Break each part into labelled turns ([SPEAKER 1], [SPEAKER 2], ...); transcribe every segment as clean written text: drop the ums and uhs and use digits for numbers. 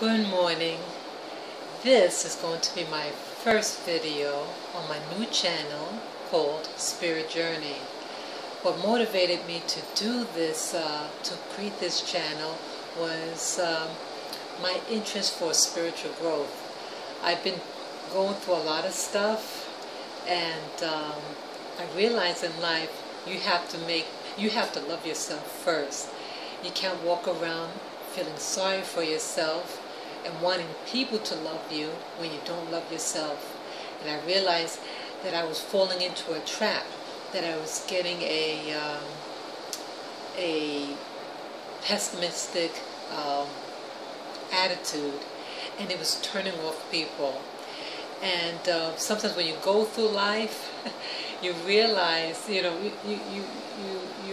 [SPEAKER 1] Good morning. This is going to be my first video on my new channel called Spirit Journey. What motivated me to do this, to create this channel, was my interest for spiritual growth. I've been going through a lot of stuff, and I realize in life you have to love yourself first. You can't walk around feeling sorry for yourself and wanting people to love you when you don't love yourself. And I realized that I was falling into a trap, that I was getting a pessimistic attitude, and it was turning off people. And sometimes when you go through life, you realize, you're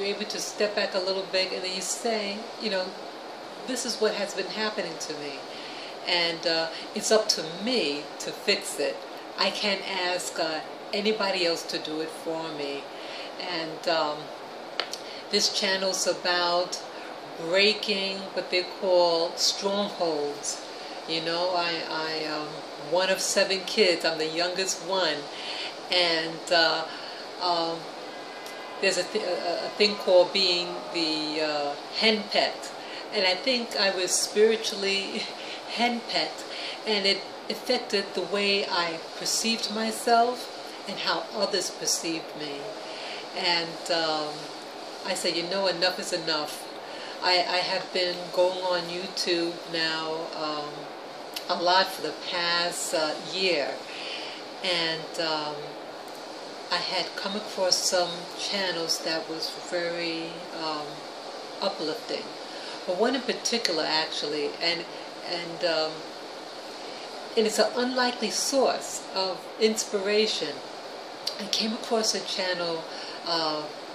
[SPEAKER 1] able to step back a little bit, and then you say, this is what has been happening to me, and it's up to me to fix it. I can't ask anybody else to do it for me. And this channel's about breaking what they call strongholds. I am one of 7 kids. I'm the youngest one, and there's a thing called being the henpecked. And I think I was spiritually henpecked, and it affected the way I perceived myself and how others perceived me. And I said, enough is enough. I have been going on YouTube now a lot for the past year, and I had come across some channels that was very uplifting. But one in particular, actually, and it's an unlikely source of inspiration. I came across a channel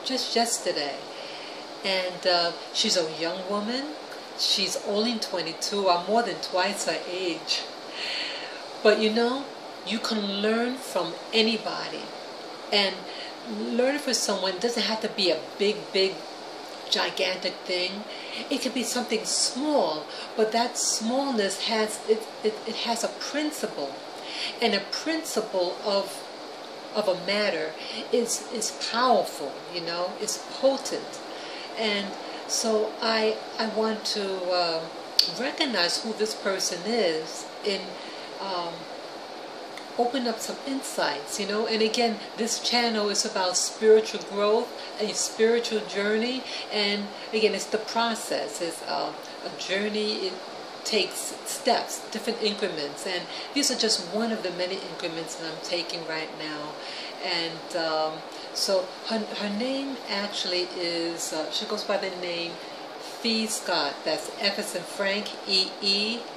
[SPEAKER 1] just yesterday, and she's a young woman. She's only 22. I'm more than twice her age. But you can learn from anybody, and learning from someone doesn't have to be a big gigantic thing. It could be something small, but that smallness has it has a principle, and a principle of a matter is powerful. It's potent. And so I want to recognize who this person is and open up some insights, and again, this channel is about spiritual growth, a spiritual journey, and again, it's the process. It's a journey. It takes steps, different increments, and these are just one of the many increments that I'm taking right now. And so her name actually is, she goes by the name Fee Scott. That's F as in Frank, E,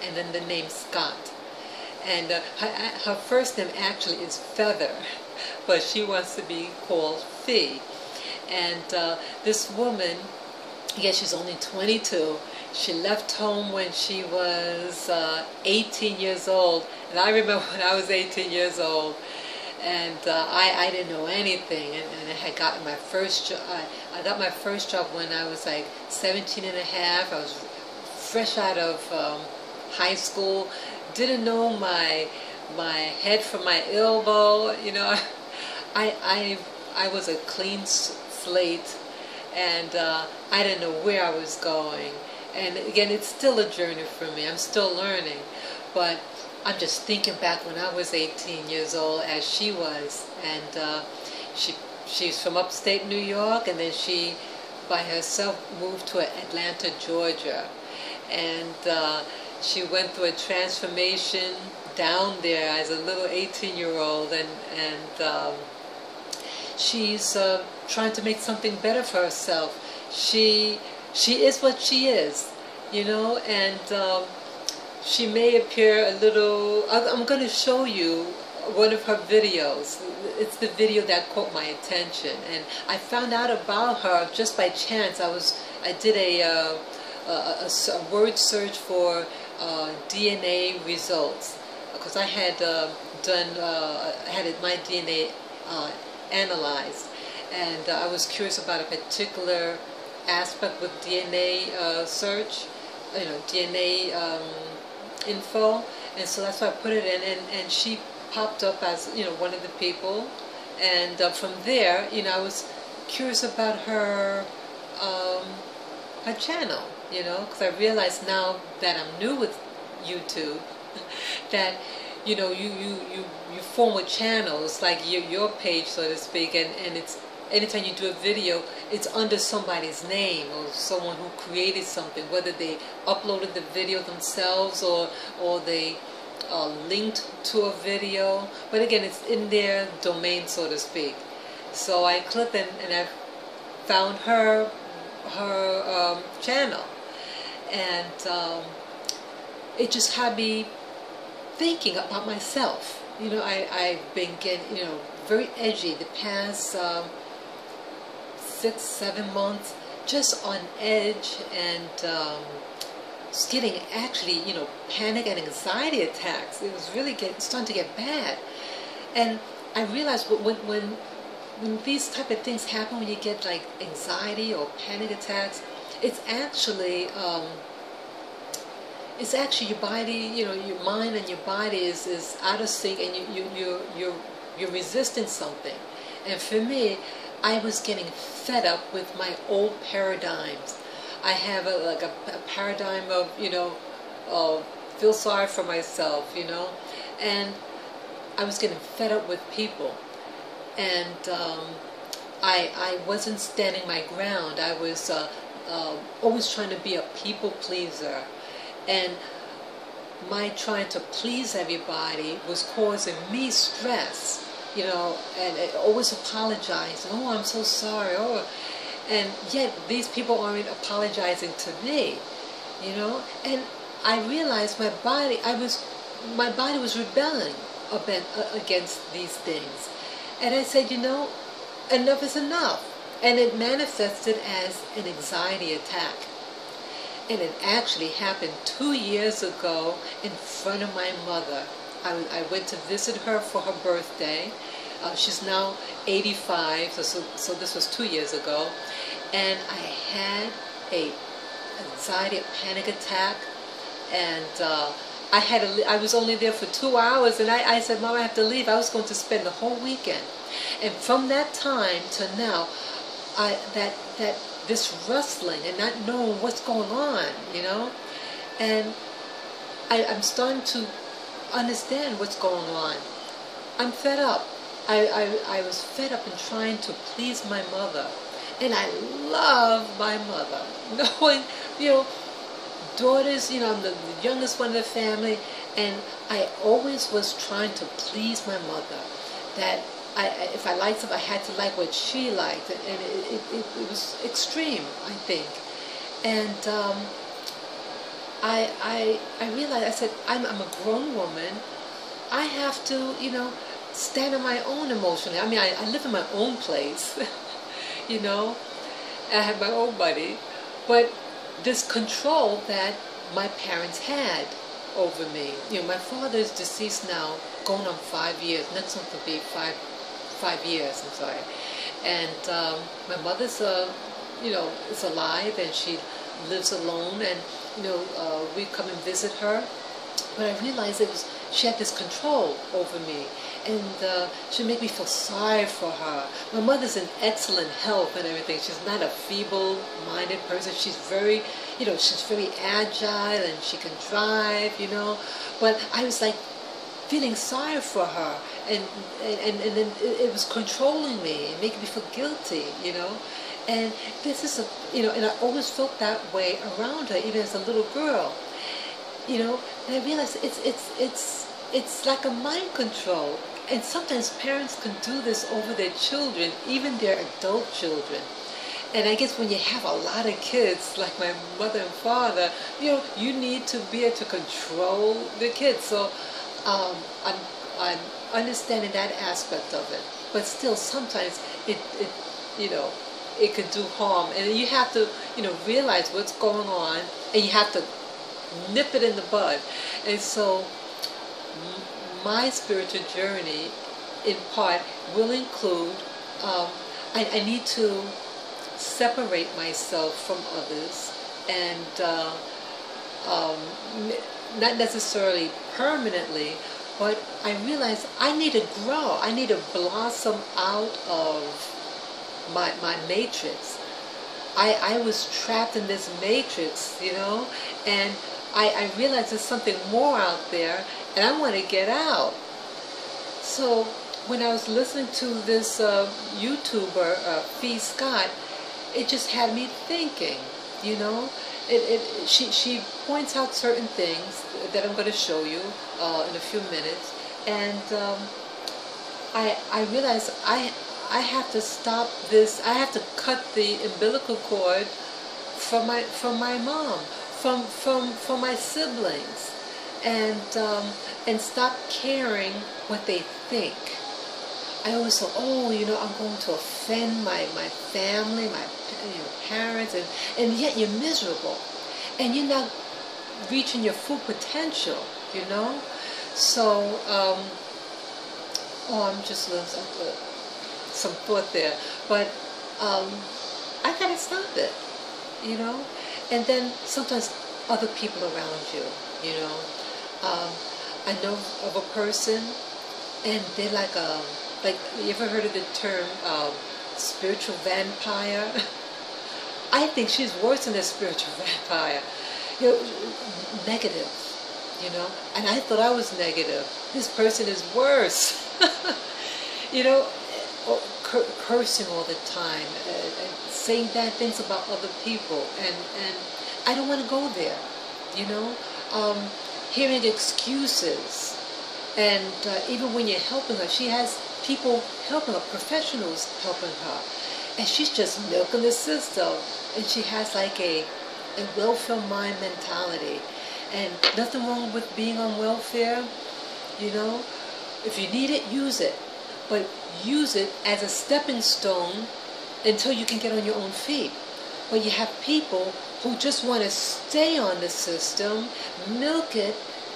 [SPEAKER 1] and then the name Scott. And her first name actually is Feather, but she wants to be called Fee. And this woman, she's only 22. She left home when she was 18 years old. And I remember when I was 18 years old, and I didn't know anything. And I had gotten my first job. I got my first job when I was like 17 and a half. I was fresh out of high school. Didn't know my head from my elbow. I was a clean slate, and I didn't know where I was going. And again, it's still a journey for me. I'm still learning, but I'm just thinking back when I was 18 years old, as she was, and she's from upstate New York, and then she by herself moved to Atlanta, Georgia, and she went through a transformation down there as a little 18-year-old, and she's trying to make something better for herself. She is what she is, and she may appear a little. I'm going to show you one of her videos. It's the video that caught my attention, and I found out about her just by chance. I did a word search for DNA results, because I had my DNA analyzed, and I was curious about a particular aspect with DNA search, DNA info, and so that's why I put it in, and she popped up as, you know, one of the people, and from there, you know, I was curious about um, her channel, you know, because I realized now that I'm new with YouTube that, you know, you form with channels like your page, so to speak, and it's anytime you do a video, it's under somebody's name or someone who created something, whether they uploaded the video themselves or they linked to a video, but again, it's in their domain, so to speak. So I clicked and I found her channel, and it just had me thinking about myself. You know, I've been getting, you know, very edgy the past 6-7 months, just on edge, and just getting actually, you know, panic and anxiety attacks. It was really starting to get bad. And I realized when these type of things happen, when you get like anxiety or panic attacks, it's actually your body, you know, your mind and your body is out of sync, and you're resisting something. And for me, I was getting fed up with my old paradigms. I have a paradigm of, you know, feel sorry for myself, you know, and I was getting fed up with people, and I wasn't standing my ground. I was always trying to be a people pleaser, and my trying to please everybody was causing me stress, you know, and always apologizing. Oh, I'm so sorry. Oh, and yet these people aren't apologizing to me, you know. And I realized my body was rebelling against these things, and I said, you know, enough is enough. And it manifested as an anxiety attack. And it actually happened 2 years ago in front of my mother. I went to visit her for her birthday. She's now 85, so this was 2 years ago. And I had a anxiety, a panic attack, and I was only there for 2 hours, and I said, Mom, I have to leave. I was going to spend the whole weekend. And from that time to now, this wrestling and not knowing what's going on, you know, and I'm starting to understand what's going on. I'm fed up. I was fed up in trying to please my mother, and I love my mother. Knowing, you know, daughters, you know, I'm the youngest one in the family, and I always was trying to please my mother. That if I liked something, I had to like what she liked, and it was extreme, I think. And I realized, I said, I'm a grown woman. I have to, you know, stand on my own emotionally. I mean, I live in my own place, you know. I have my own money, but this control that my parents had over me. You know, my father is deceased now, going on 5 years. Next month will be five years, I'm sorry. And my mother's, you know, is alive, and she lives alone, and, you know, we come and visit her. But I realized she had this control over me, and she made me feel sorry for her. My mother's in excellent health and everything. She's not a feeble-minded person. She's very, you know, she's very agile, and she can drive, you know. But I was like feeling sorry for her, and then it was controlling me and making me feel guilty, you know. And this is you know, and I always felt that way around her, even as a little girl, you know. And I realized it's like a mind control, and sometimes parents can do this over their children, even their adult children. And I guess when you have a lot of kids, like my mother and father, you know, you need to be able to control the kids. So I'm understanding that aspect of it, but still sometimes it you know, it could do harm, and you have to, you know, realize what's going on, and you have to nip it in the bud. And so my spiritual journey, in part, will include I need to separate myself from others, and um, not necessarily permanently, but I realized I need to grow. I need to blossom out of my matrix. I was trapped in this matrix, you know, and I realized there's something more out there, and I want to get out. So when I was listening to this YouTuber, Fee Scott, it just had me thinking, you know. She points out certain things that I'm going to show you in a few minutes, and I realized I have to stop this. I have to cut the umbilical cord from my mom, from my siblings, and stop caring what they think. I always thought, oh, you know, I'm going to offend my family, my parents, and yet you're miserable, and you're not reaching your full potential, you know. So, oh, I'm just losing some thought there, but I gotta stop it, you know. And then sometimes other people around you, you know. I know of a person, and they're like you ever heard of the term spiritual vampire? I think she's worse than a spiritual vampire. You know, negative, you know. And I thought I was negative. This person is worse. You know, cursing all the time, and saying bad things about other people, and I don't want to go there, you know. Hearing excuses, and even when you're helping her, she has people helping her, professionals helping her, and she's just milking the system, and she has like a welfare mind mentality, and nothing wrong with being on welfare, you know. If you need it, use it, but use it as a stepping stone until you can get on your own feet. But you have people who just want to stay on the system, milk it,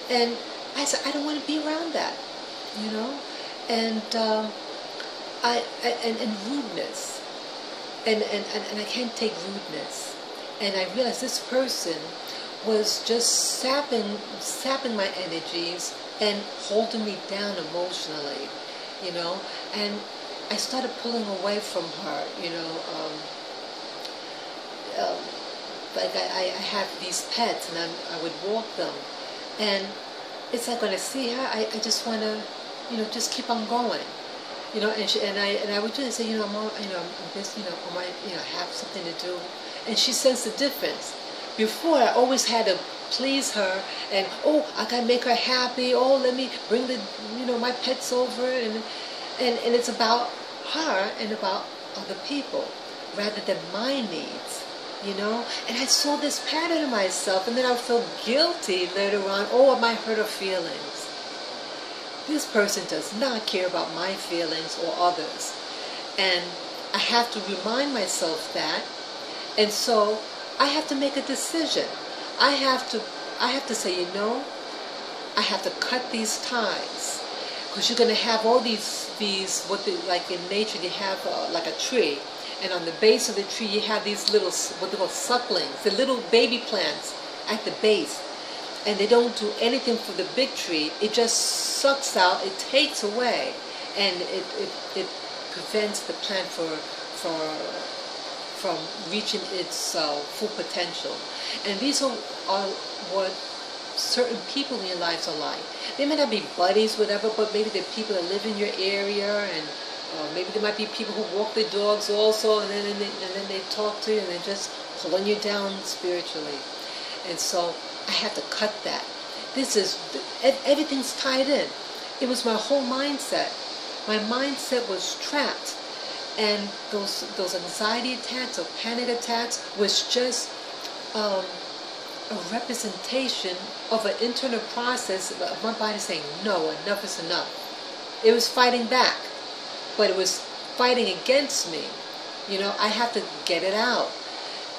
[SPEAKER 1] and I said, I don't want to be around that, you know. And and rudeness, and I can't take rudeness. And I realized this person was just sapping my energies and holding me down emotionally, you know. And I started pulling away from her, you know. Like I have these pets, and I would walk them, and it's like when I see her, I just want to, you know, just keep on going, you know. And I would just say, you know, I'm this, you know, I have something to do, and she sensed the difference. Before, I always had to please her, and oh, I gotta make her happy. Oh, let me bring the, you know, my pets over, and it's about her and about other people rather than my needs, you know. And I saw this pattern in myself, and then I would feel guilty later on. Oh, I might hurt her feelings. This person does not care about my feelings or others, and I have to remind myself that. And so I have to make a decision. I have to say, you know, I have to cut these ties, because you're going to have all these what they, like in nature, they have like a tree, and on the base of the tree you have these little, what they call sucklings, the little baby plants at the base, and they don't do anything for the big tree. It just sucks out, it takes away, and it prevents the plant from reaching its full potential. And these are what certain people in your lives are like. They may not be buddies, whatever, but maybe they're people that live in your area, and maybe there might be people who walk their dogs also, and then they talk to you, and they're just pulling you down spiritually. And so I have to cut that. Everything's tied in. It was my whole mindset. My mindset was trapped. And those anxiety attacks or panic attacks was just a representation of an internal process of my body saying, no, enough is enough. It was fighting back, but it was fighting against me. You know, I have to get it out.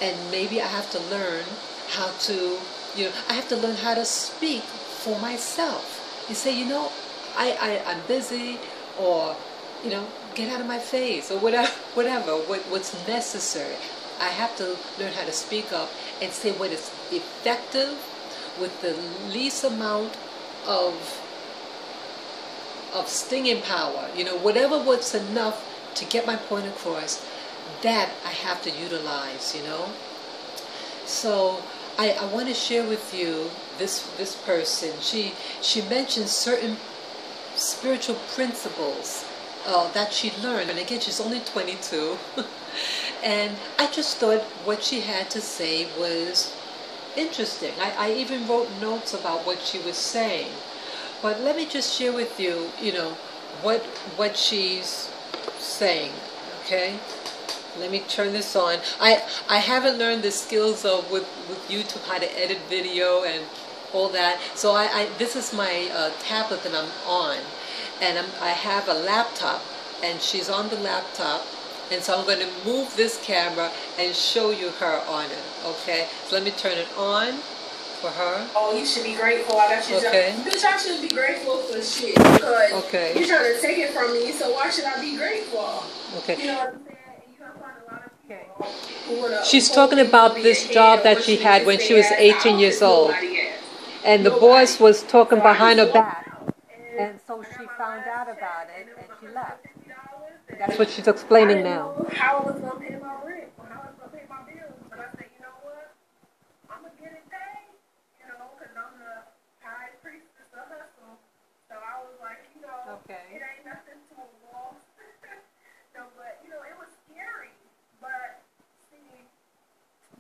[SPEAKER 1] And maybe I have to learn how to, you know, I have to learn how to speak for myself. You say, you know, I'm busy, or, you know, get out of my face, or whatever, what's necessary. I have to learn how to speak up and say what is effective, with the least amount of stinging power. You know, whatever was enough to get my point across, that I have to utilize, you know. So I want to share with you this person. She mentioned certain spiritual principles that she learned, and again, she's only 22. And I just thought what she had to say was interesting. I even wrote notes about what she was saying. But let me just share with you, you know, what she's saying, okay? Let me turn this on. I haven't learned the skills of with YouTube, how to edit video and all that. So this is my tablet that I'm on, and I have a laptop, and she's on the laptop, and so I'm going to move this camera and show you her on it. Okay, so let me turn it on for her.
[SPEAKER 2] Oh, you should be grateful. I got you.
[SPEAKER 1] Okay.
[SPEAKER 2] Bitch, I shouldn't be grateful for shit because
[SPEAKER 1] okay.
[SPEAKER 2] you're trying to take it from me. So why should I be grateful?
[SPEAKER 1] Okay.
[SPEAKER 2] You know what I'm saying? And you have a lot of people who wanna
[SPEAKER 1] She's talking about this job that she had when she was 18 years old, and the boss was talking behind her back, and so she found out about it and she left. That's what she's explaining now.
[SPEAKER 2] How I was gonna pay my rent, or how I was gonna pay my bills, but I said, you know what? I'm gonna get it paid, you know, because I'm the high priestess of hustle. So I was like, you know, it ain't nothing to a wall. No, but you know, it was scary. But see,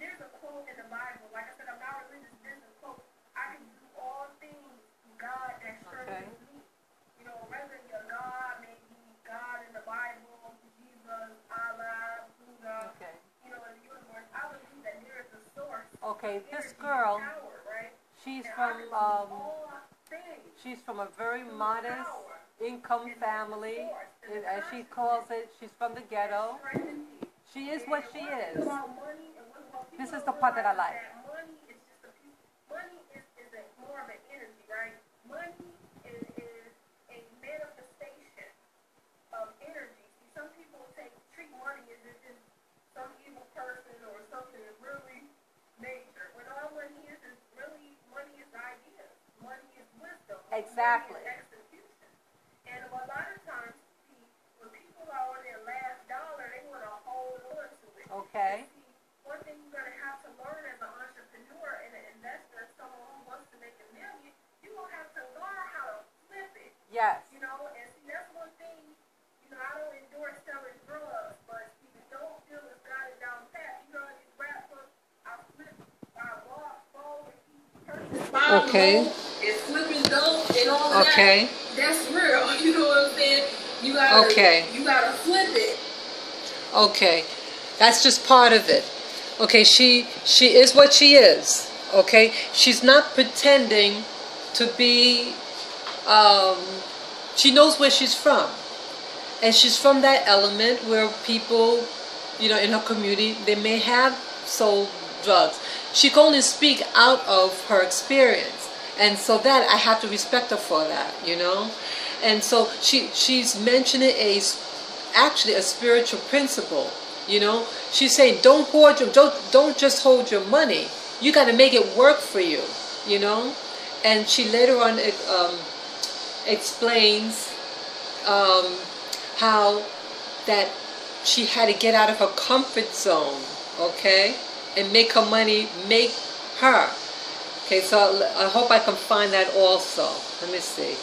[SPEAKER 2] there's a quote in the Bible. Like I said, I'm not religious. There's a quote: "I can do all things through God that strengthens me." You know, whether your God may be God in the Bible, Jesus, Allah, Buddha, you know, in the universe, I believe that there is a source.
[SPEAKER 1] Okay, this girl,
[SPEAKER 2] power, right?
[SPEAKER 1] she's from a very modest income family, as she calls it. She's from the ghetto. She is what she is. This is the part that I like.
[SPEAKER 2] Money is more of an energy, right? Money is a manifestation of energy. See, some people treat money as if it's some evil person or something really major. When all money is really, money is ideas. Money is wisdom.
[SPEAKER 1] Exactly.
[SPEAKER 2] Money is execution. And a lot of times, when people are on their last dollar, they want to hold on to it.
[SPEAKER 1] Okay.
[SPEAKER 2] See, one thing you're going to have to learn as an entrepreneur and an investor, someone who wants to make $1 million, you're going to have to learn how to flip it.
[SPEAKER 1] Yes.
[SPEAKER 2] You know, and see, that's one thing, you know, I don't endorse selling drugs, but see, you don't feel it's got it down pat. You know, these rappers, I flip, I walk, fall, and keep
[SPEAKER 1] okay.
[SPEAKER 2] And flipping dope and all of that. That's real. You know what I'm saying? You gotta flip it.
[SPEAKER 1] Okay. That's just part of it. Okay, she is what she is. Okay? She's not pretending to be she knows where she's from. And she's from that element where people, you know, in her community, they may have sold drugs. She can only speak out of her experience. And so that, I have to respect her for that, you know. And so she's mentioning actually a spiritual principle, you know. She's saying, don't just hold your money. You got to make it work for you, you know. And she later on explains how that she had to get out of her comfort zone, okay, and make her money make her. Okay, so I hope I can find that also. Let me see.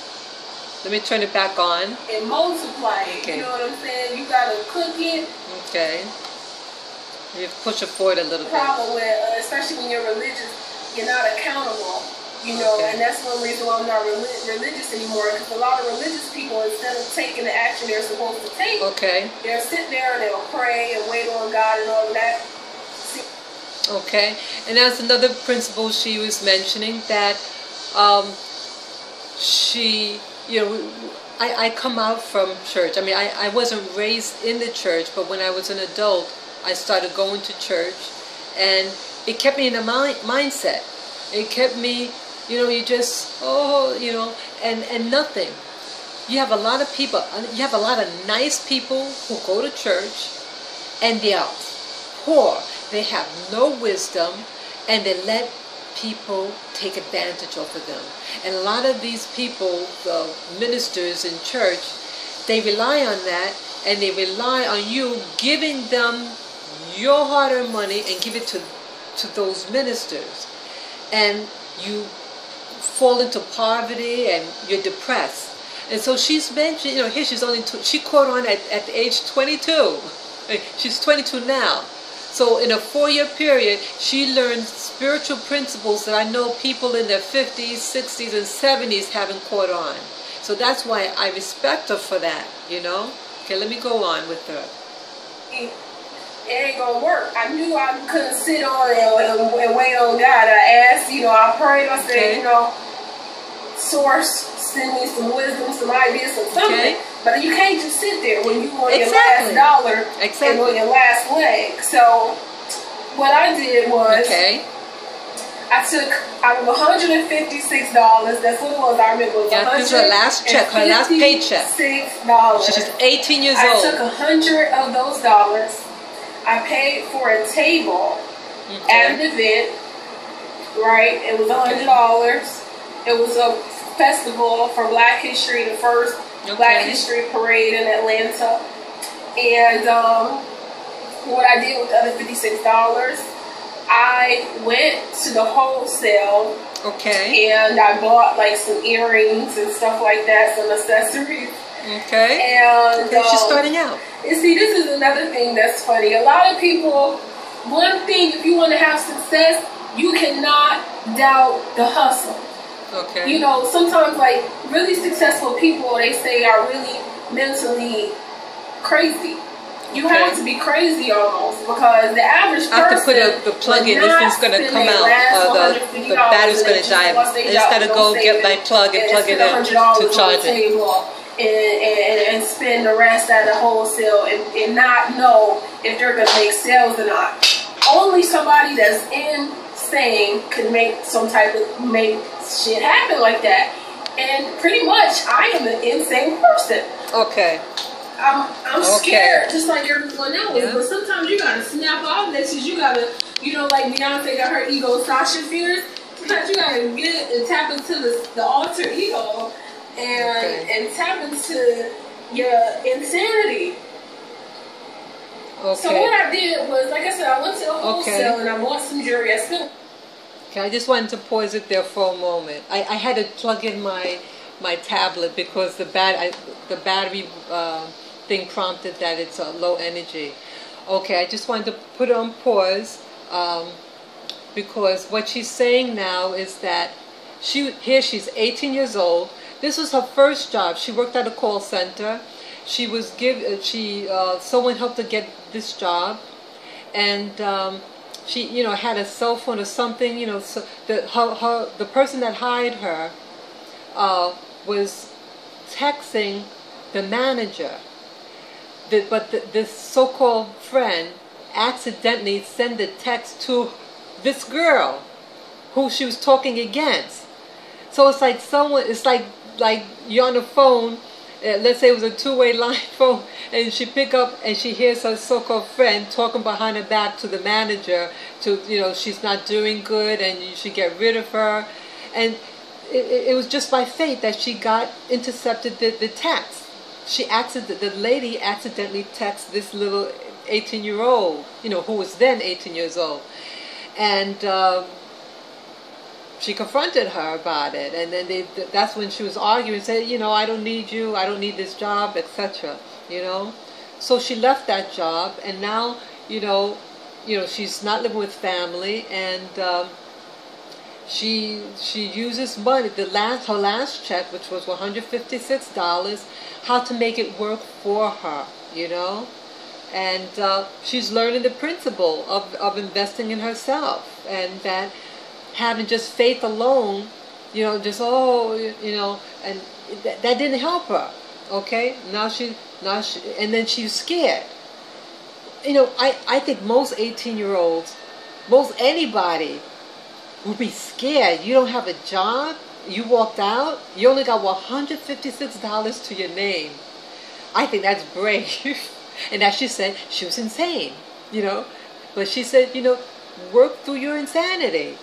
[SPEAKER 1] Let me turn it back on.
[SPEAKER 2] And multiply it. Okay. You know what I'm saying? You gotta cook it.
[SPEAKER 1] Okay. You push it forward a little bit.
[SPEAKER 2] Problem with, especially when you're religious, you're not accountable. You know, and that's one reason why I'm not religious anymore. Because a lot of religious people, instead of taking the action they're supposed to take, they'll sit there and they'll pray and wait on God and all of that.
[SPEAKER 1] Okay, and that's another principle she was mentioning, that she, you know, I come out from church. I mean, I wasn't raised in the church, but when I was an adult, I started going to church, and it kept me in a mindset. It kept me, you know, you just, you know, and nothing. You have a lot of people, you have a lot of nice people who go to church, and they are poor. They have no wisdom, and they let people take advantage of them. And a lot of these people, the ministers in church, they rely on that, and they rely on you giving them your hard-earned money and give it to those ministers. And you fall into poverty and you're depressed. And so she's mentioned, you know, here she's only she caught on at the age 22. She's 22 now. So in a 4-year period, she learned spiritual principles that I know people in their 50s, 60s, and 70s haven't caught on. So that's why I respect her for that, you know. Okay, let me go on with her.
[SPEAKER 2] It ain't gonna work. I knew I couldn't sit on it and wait on God. I asked, you know, I prayed, I said, you know, source, send me some wisdom, some ideas, some something. Okay. But you can't just sit there when you on your last dollar and on your last leg. So what I did was I took out of $156. That's what it was. I remember it was
[SPEAKER 1] this is her last check, her last paycheck.
[SPEAKER 2] $6.
[SPEAKER 1] She's 18 years old.
[SPEAKER 2] I took 100 of those dollars. I paid for a table at an event. Right, it was $100. It was a festival for Black History, the first Black History parade in Atlanta. And what I did with the other $56, I went to the wholesale. And I bought like some earrings and stuff like that, some accessories. And
[SPEAKER 1] she's starting out.
[SPEAKER 2] You see, this is another thing that's funny. A lot of people, one thing, if you want to have success, you cannot doubt the hustle. You know, sometimes like really successful people, they say, are really mentally crazy. You have to be crazy almost, because the average person,
[SPEAKER 1] I have to put the plug in. This thing's going to come out. The battery's going to die. I just got to go get my plug and plug it in to charge it. And spend the rest at the wholesale and not know if they're going to make sales or not. Only somebody that's insane could make some type of shit happen like that. And pretty much, I am an insane person. I'm scared, just like everyone else. But sometimes you gotta snap off that shit. You gotta, you know, like Beyonce got her ego Sasha fears. Sometimes you gotta get and tap into the alter ego and tap into your insanity. So what I did was, like I said, I went to the wholesale and I bought some jewelry. I still. I just wanted to pause it there for a moment. I had to plug in my tablet because the battery thing prompted that it's low energy. I just wanted to put it on pause because what she's saying now is that she's 18 years old. This was her first job. She worked at a call center. She was someone helped her get this job, and she, you know, had a cell phone or something. You know, so the person that hired her was texting the manager. But this so-called friend accidentally sent the text to this girl who she was talking against. So it's like it's like you're on the phone, let's say it was a two-way line phone, and she pick up and she hears her so-called friend talking behind her back to the manager, to, you know, she's not doing good and you should get rid of her. And it was just by fate that she got intercepted the text. The lady accidentally texted this little 18-year-old, you know, who was then 18 years old. And she confronted her about it. And then that's when she was arguing, said, you know, I don't need you, I don't need this job, etc. You know? So she left that job, and now, you know, she's not living with family, and she uses money, her last check, which was $156, how to make it work for her, you know? And she's learning the principle of investing in herself, and that having just faith alone, you know, just, you know, and that didn't help her, okay? Now she, and then she's scared. You know, I think most 18-year-olds, most anybody would be scared. You don't have a job, you walked out, you only got $156 to your name. I think that's brave. And as she said, she was insane, you know. But she said, you know, work through your insanity.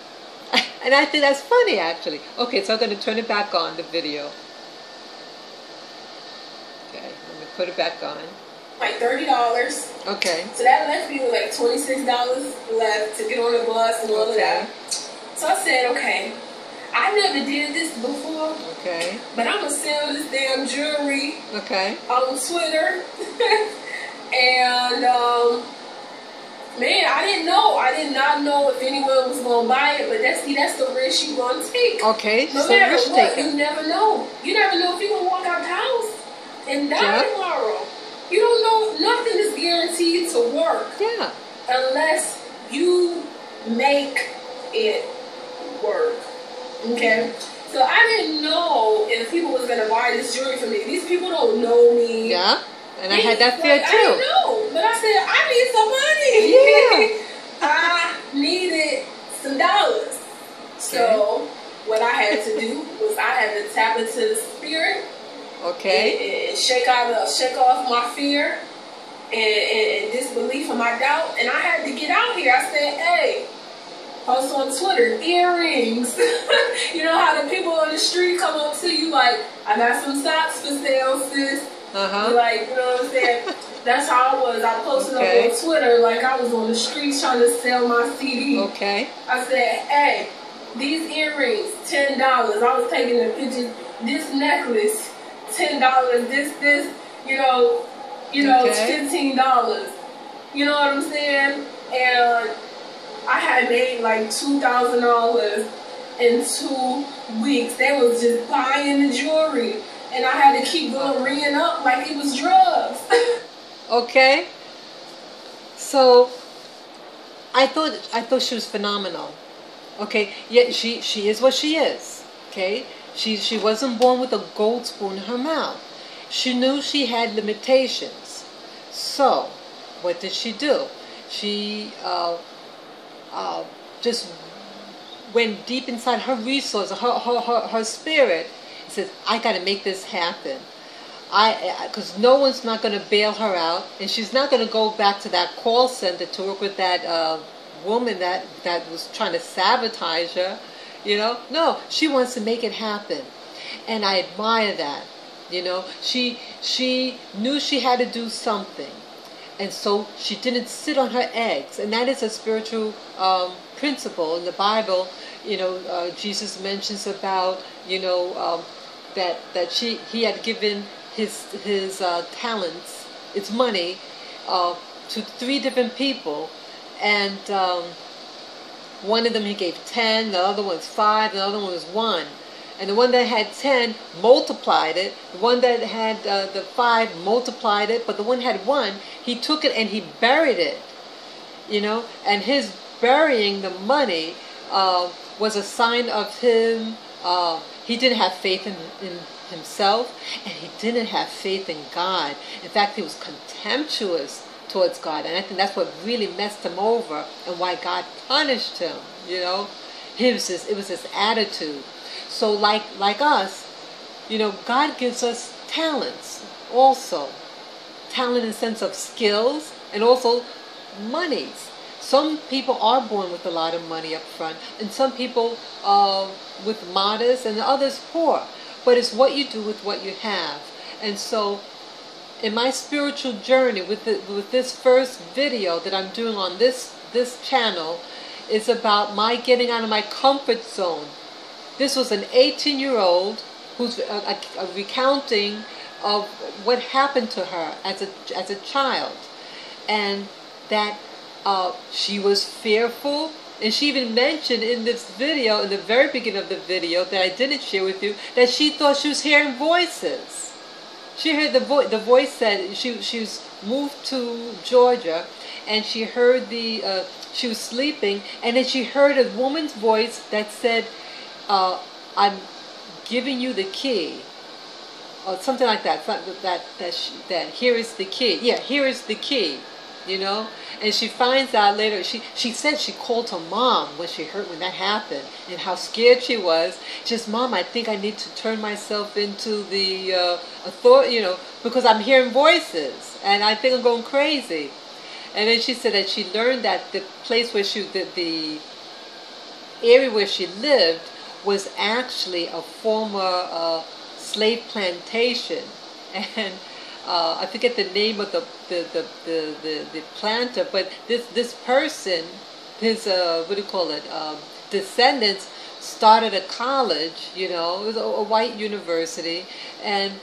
[SPEAKER 1] And I think that's funny, actually. Okay, so I'm going to turn it back on, the video. Okay, I'm going to put it back on.
[SPEAKER 2] Like $30.
[SPEAKER 1] Okay.
[SPEAKER 2] So that left me with like $26 left to get on the bus and all of that. So I said, okay, I never did this before.
[SPEAKER 1] Okay.
[SPEAKER 2] But I'm going to sell this damn jewelry.
[SPEAKER 1] Okay.
[SPEAKER 2] On Twitter. And, man, I didn't know. I did not know if anyone was going to buy it. But that's the risk you're going to take.
[SPEAKER 1] Okay.
[SPEAKER 2] No matter what, you never know. You never know if you're going to walk out the house and die tomorrow. You don't know. Nothing is guaranteed to work.
[SPEAKER 1] Yeah.
[SPEAKER 2] Unless you make it work. Okay? So I didn't know if people was going to buy this jewelry for me. These people don't know me.
[SPEAKER 1] Yeah. And I had that fear too.
[SPEAKER 2] I didn't know. But I said, I need some money.
[SPEAKER 1] Yeah.
[SPEAKER 2] I needed some dollars. So what I had to do was I had to tap into the spirit.
[SPEAKER 1] Okay.
[SPEAKER 2] And shake off my fear and disbelief and my doubt. And I had to get out here. I said, hey, post on Twitter, earrings. You know how the people on the street come up to you like, I got some socks for sale, sis. Like, you know what I'm saying? That's how I was. I posted up on Twitter like I was on the streets trying to sell my CD.
[SPEAKER 1] Okay.
[SPEAKER 2] I said, hey, these earrings, $10. I was taking the pictures. This necklace, $10. This, you know, it's $15. You know what I'm saying? And I had made like $2,000 in 2 weeks. They was just buying the jewelry. And I had to keep going ringing up like it was drugs.
[SPEAKER 1] Okay. So I thought she was phenomenal. Okay. Yet she is what she is. Okay. She wasn't born with a gold spoon in her mouth. She knew she had limitations. So what did she do? She just went deep inside her resources, her spirit. Says, I got to make this happen. Because no one's not going to bail her out, and she's not going to go back to that call center to work with that woman that was trying to sabotage her. You know, no, she wants to make it happen, and I admire that. You know, she knew she had to do something, and so she didn't sit on her eggs, and that is a spiritual principle in the Bible. You know, Jesus mentions about, you know, that he had given his talents, its money, to 3 different people, and one of them he gave 10, the other one's 5, the other one was 1. And the one that had 10 multiplied it. The one that had the 5 multiplied it, but the one that had 1, he took it and he buried it. You know, and his burying the money was a sign of him. He didn't have faith in himself, and he didn't have faith in God. In fact, he was contemptuous towards God, and I think that's what really messed him over, and why God punished him. You know, it was his attitude. So like us, you know, God gives us talents also, talent in the sense of skills, and also monies. Some people are born with a lot of money up front, and some people with modest, and others poor. But it's what you do with what you have. And so, in my spiritual journey with this first video that I'm doing on this channel, is about my getting out of my comfort zone. This was an 18-year-old who's a recounting of what happened to her as a child, and that she was fearful. And she even mentioned in this video, in the very beginning of the video that I didn't share with you, that she thought she was hearing voices. She heard the voice said she was moved to Georgia, and she heard she was sleeping, and then she heard a woman's voice that said, "I'm giving you the key," or something like that. That here is the key. Yeah, here is the key. You know, and she finds out later. She said she called her mom when that happened, and how scared she was. She says, "Mom, I think I need to turn myself into the authority, you know, because I'm hearing voices, and I think I'm going crazy." And then she said that she learned that the place where area where she lived was actually a former slave plantation, and I forget the name of the planter, but this person, his what do you call it, descendants started a college. You know, it was a white university, and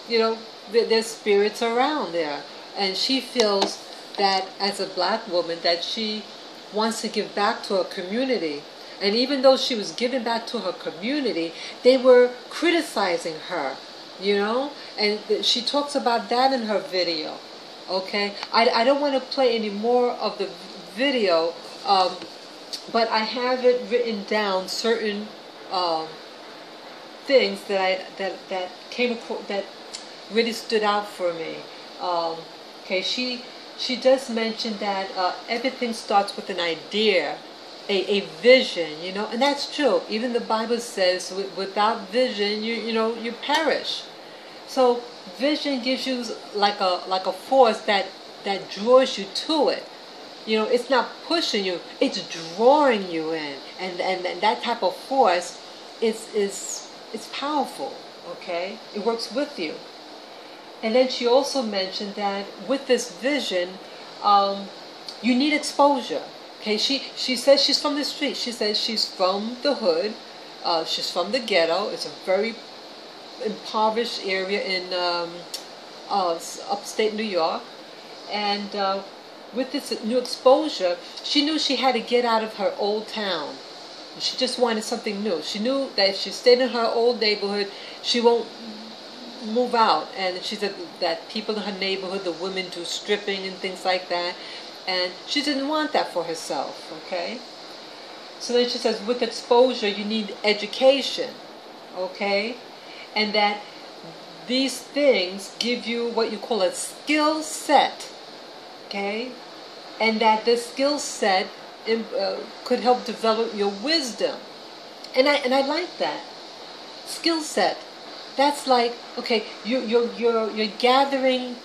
[SPEAKER 1] you know there's spirits around there, and she feels that as a black woman that she wants to give back to her community. And even though she was giving back to her community, they were criticizing her, you know? And she talks about that in her video, okay? I don't want to play any more of the video, but I have it written down, certain things that came across, that really stood out for me. Okay, she does mention that everything starts with an idea, a vision, you know, and that's true. Even the Bible says, without vision, you perish. So vision gives you like a force that draws you to it. You know, it's not pushing you; it's drawing you in, and that type of force is powerful. Okay, it works with you. And then she also mentioned that with this vision, you need exposure. Okay, she says she's from the street. She says she's from the hood. She's from the ghetto. It's a very impoverished area in upstate New York. And with this new exposure, she knew she had to get out of her old town. She just wanted something new. She knew that if she stayed in her old neighborhood, she won't move out. And she said that people in her neighborhood, the women, do stripping and things like that. And she didn't want that for herself, okay? So then she says, with exposure, you need education, okay? And that these things give you what you call a skill set, okay? And that this skill set could help develop your wisdom. And I like that. Skill set. That's like, okay, you're gathering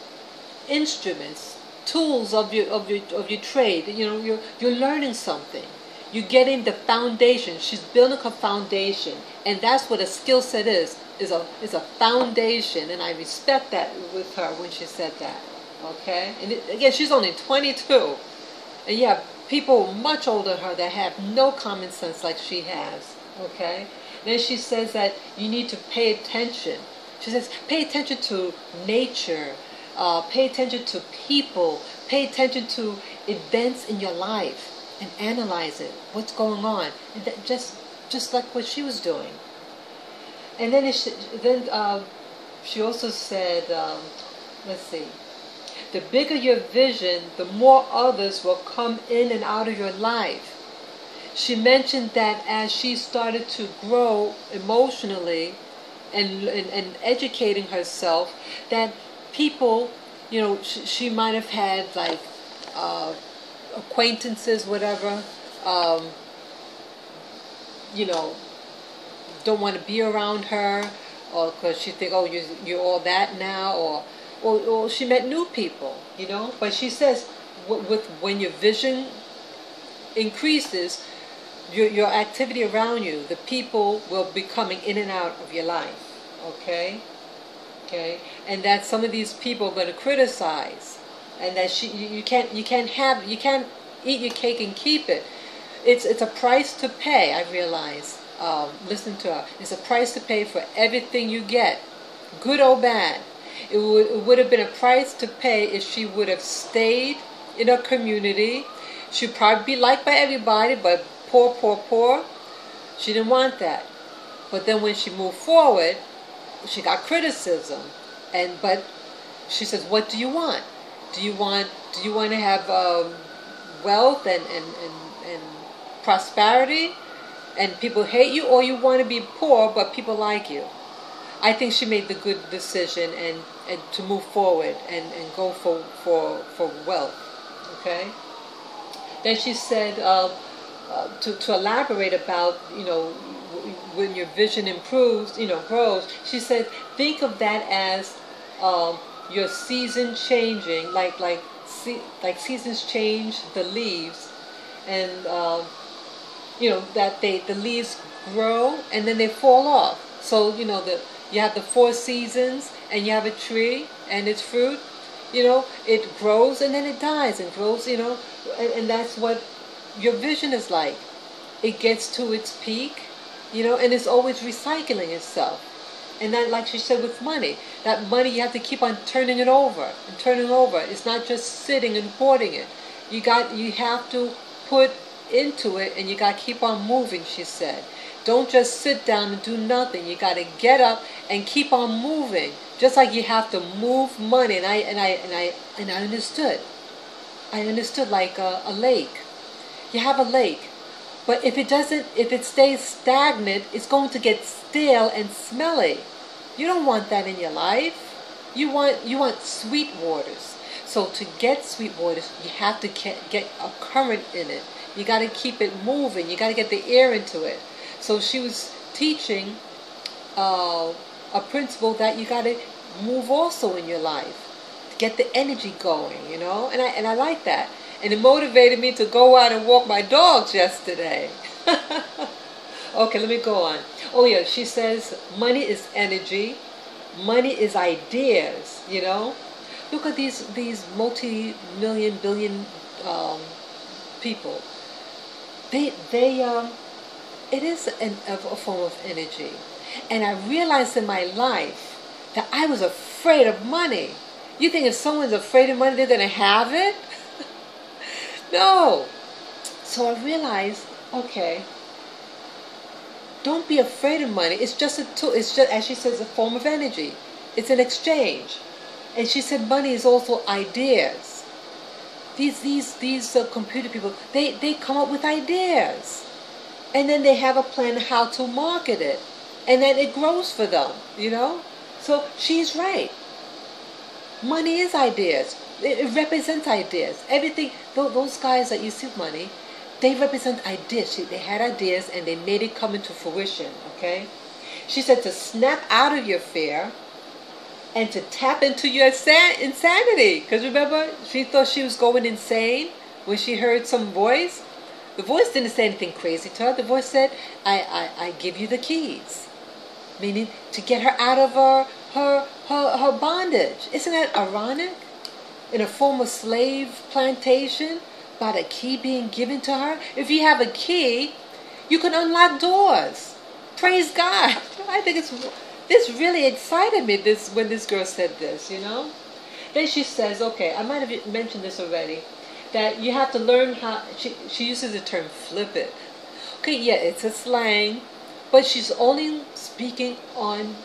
[SPEAKER 1] instruments, tools of your trade. You know, you're learning something. You're getting the foundation. She's building her foundation, and that's what a skill set is a foundation. And I respect that with her when she said that. Okay, and again, she's only 22, and you have people much older than her that have no common sense like she has. Okay, then she says that you need to pay attention. She says pay attention to nature. Pay attention to people, pay attention to events in your life, and analyze it. What's going on? And that just like what she was doing. And then she also said, let's see, the bigger your vision, the more others will come in and out of your life. She mentioned that as she started to grow emotionally and educating herself, that people, you know, she might have had like acquaintances, whatever, you know, don't want to be around her, or because she think, oh, you're all that now, or she met new people, you know. But she says, when your vision increases, your activity around you, the people will be coming in and out of your life. Okay. Okay, and that some of these people are going to criticize, and that you can't eat your cake and keep it. It's a price to pay. I realize. Listen to her. It's a price to pay for everything you get, good or bad. It would have been a price to pay if she would have stayed in her community. She'd probably be liked by everybody, but poor. She didn't want that. But then when she moved forward, she got criticism, but she says, "What do you want? Do you want to have wealth and prosperity, and people hate you, or you want to be poor but people like you?" I think she made the good decision and to move forward and go for wealth. Okay. Then she said to elaborate about, you know, when your vision improves, you know, grows, she said, think of that as your season changing, like seasons change the leaves, and that the leaves grow and then they fall off. So you have the 4 seasons, and you have a tree and its fruit. It grows and then it dies and grows. And that's what your vision is like. It gets to its peak, and it's always recycling itself. And that, like she said, with money, that money you have to keep on turning it over and turning it over. It's not just sitting and hoarding it. You have to put into it, and you got to keep on moving, she said. Don't just sit down and do nothing. You got to get up and keep on moving, just like you have to move money. And I understood. I understood like a lake. You have a lake, but if it stays stagnant, it's going to get stale and smelly. You don't want that in your life. You want sweet waters. So to get sweet waters, you have to get a current in it. You got to keep it moving. You got to get the air into it. So she was teaching a principle that you got to move also in your life to get the energy going, And I like that. And it motivated me to go out and walk my dogs yesterday. Okay, let me go on. Oh yeah, she says money is energy. Money is ideas, Look at these multi-million, billion people. It is a form of energy. And I realized in my life that I was afraid of money. You think if someone's afraid of money, they're going to have it? No. So I realized, okay, don't be afraid of money. It's just a tool. It's just, as she says, a form of energy. It's an exchange. And she said money is also ideas. These computer people, they come up with ideas. And then they have a plan how to market it. And then it grows for them, So she's right. Money is ideas. It represents ideas. Everything, those guys that you see with money, they represent ideas. They had ideas and they made it come into fruition, okay? She said to snap out of your fear and to tap into your insanity. Because remember, she thought she was going insane when she heard some voice. The voice didn't say anything crazy to her. The voice said, I give you the keys. Meaning to get her out of her bondage. Isn't that ironic? In a former slave plantation, by the key being given to her. If you have a key, you can unlock doors. Praise God. I think this really excited me when this girl said this, Then she says, okay, I might have mentioned this already, that you have to learn how, she uses the term flip it. Okay, yeah, it's a slang, but she's only speaking on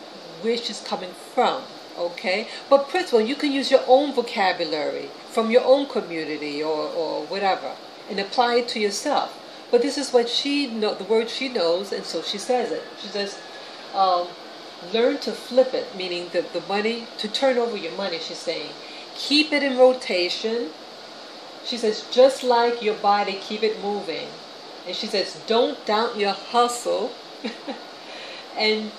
[SPEAKER 1] where she's coming from, okay? But principle, you can use your own vocabulary from your own community or whatever and apply it to yourself. But this is what the word she knows, and so she says it. She says, learn to flip it, meaning the money, to turn over your money, she's saying. Keep it in rotation. She says, just like your body, keep it moving. And she says, don't doubt your hustle and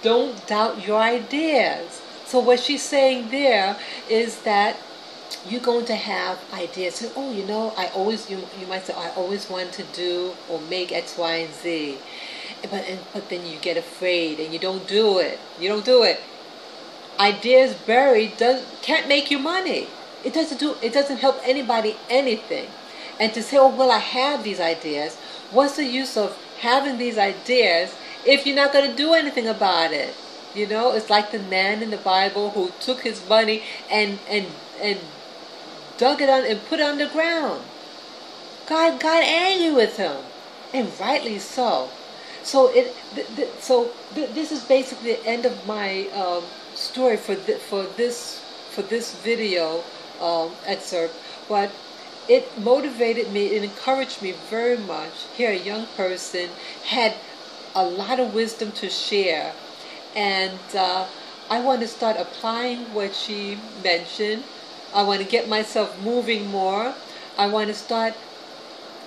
[SPEAKER 1] don't doubt your ideas. So what she's saying there is that you're going to have ideas. Oh, you might say, I always want to do or make X, Y, and Z. But then you get afraid and you don't do it. You don't do it. Ideas buried can't make you money. It doesn't help anybody anything. And to say, oh, well, I have these ideas. What's the use of having these ideas if you're not going to do anything about it? It's like the man in the Bible who took his money and dug it on and put it underground. God got angry with him, and rightly so. So this is basically the end of my story for this video excerpt. But it motivated me, it encouraged me very much. Here, a young person had a lot of wisdom to share, and I want to start applying what she mentioned. I want to get myself moving more. I want to start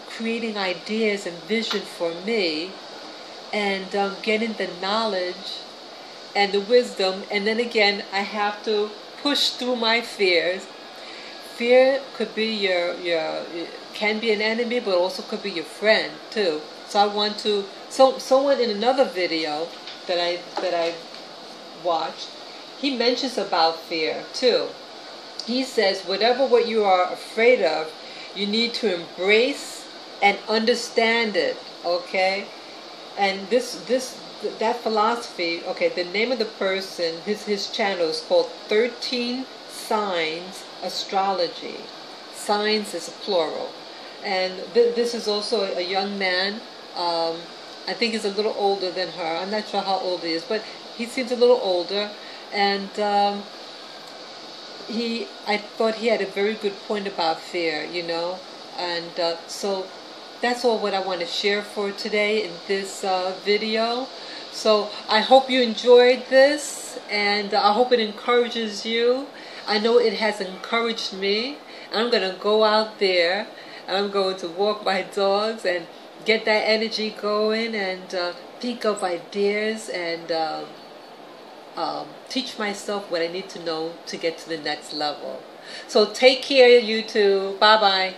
[SPEAKER 1] creating ideas and vision for me, and getting the knowledge and the wisdom. And then again, I have to push through my fears. Fear could be can be an enemy, but also could be your friend too. So I want to, someone in another video that I watched, he mentions about fear too. He says whatever what you are afraid of, you need to embrace and understand it, okay? And that philosophy, okay, the name of the person, his channel is called 13 Signs Astrology. Signs is a plural. And this is also a young man. I think he's a little older than her. I'm not sure how old he is, but he seems a little older. And I thought he had a very good point about fear, you know. And so that's all what I want to share for today in this video. So I hope you enjoyed this, and I hope it encourages you. I know it has encouraged me. I'm going to go out there. I'm going to walk my dogs and get that energy going and think of ideas and teach myself what I need to know to get to the next level. So take care, you two. Bye-bye.